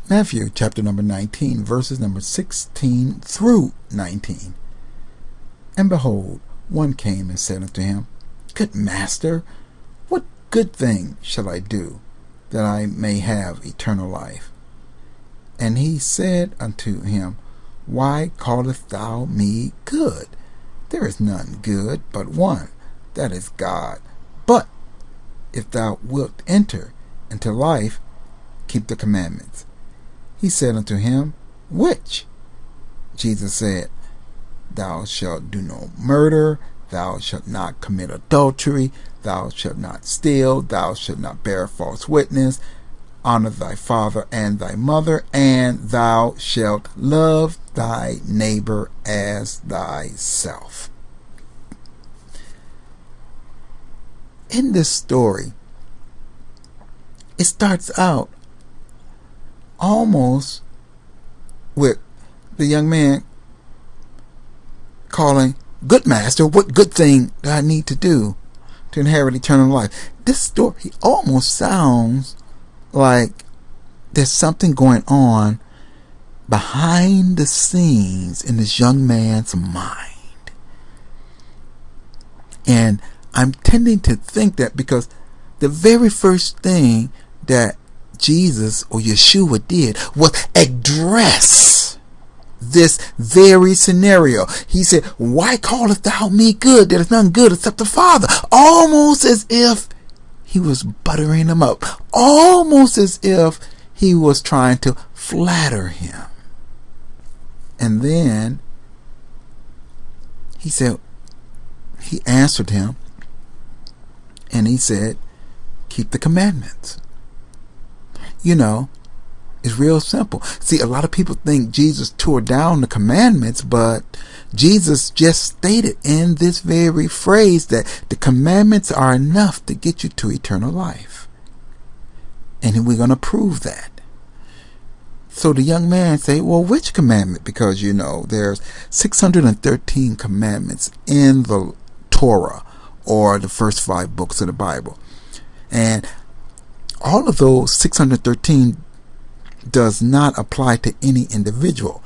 Matthew chapter number 19, verses number 16 through 19. And behold, one came and said unto him, Good master, what good thing shall I do, that I may have eternal life? And he said unto him, Why callest thou me good? There is none good but one, that is God. But if thou wilt enter into life, keep the commandments. He said unto him, Which? Jesus said, Thou shalt do no murder, thou shalt not commit adultery, thou shalt not steal, thou shalt not bear false witness, honor thy father and thy mother, and thou shalt love thy neighbor as thyself. In this story, it starts out almost with the young man calling, Good master, what good thing do I need to do to inherit eternal life? This story almost sounds like there's something going on behind the scenes in this young man's mind. And I'm tending to think that because the very first thing that Jesus or Yeshua did was address this very scenario. He said, Why callest thou me good? There is none good except the Father. Almost as if he was buttering him up. Almost as if he was trying to flatter him. And then he answered him, and he said, Keep the commandments. It's real simple. See, a lot of people think Jesus tore down the commandments, but Jesus just stated in this very phrase that the commandments are enough to get you to eternal life. And we're going to prove that. So the young man say, well, which commandment? Because, there's 613 commandments in the Torah, or the first 5 books of the Bible. And all of those 613 does not apply to any individual.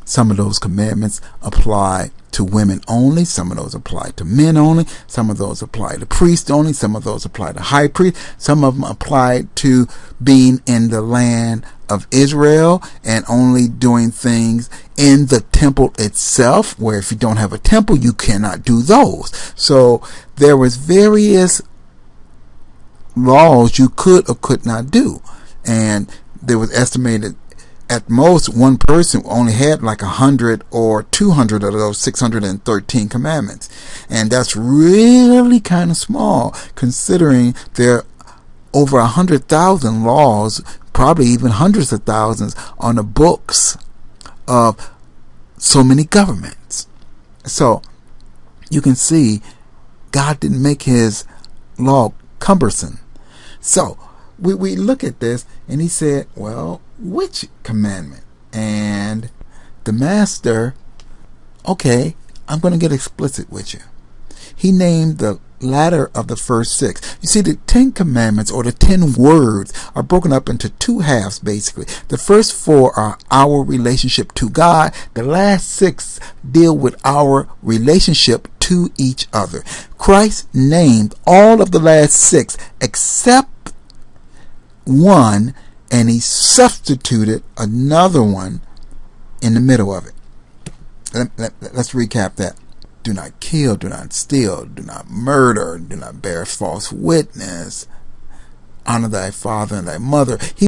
Some of those commandments apply to women only. Some of those apply to men only. Some of those apply to priests only. Some of those apply to high priests. Some of them apply to being in the land of Israel and only doing things in the temple itself, where if you don't have a temple, you cannot do those. So there was various laws you could or could not do. And there was estimated at most one person only had like 100 or 200 of those 613 commandments. And that's really kind of small, considering there are over 100,000 laws, probably even hundreds of thousands on the books of so many governments. So you can see God didn't make his law cumbersome. So we look at this, and he said, well, which commandment? And the master, okay, I'm going to get explicit with you. He named the latter of the first 6. You see, the 10 commandments, or the 10 words, are broken up into 2 halves, basically. The first 4 are our relationship to God. The last 6 deal with our relationship to each other. Christ named all of the last 6 except one, and he substituted another one in the middle of it. Let's recap that. Do not kill, do not steal, do not murder, do not bear false witness, honor thy father and thy mother. He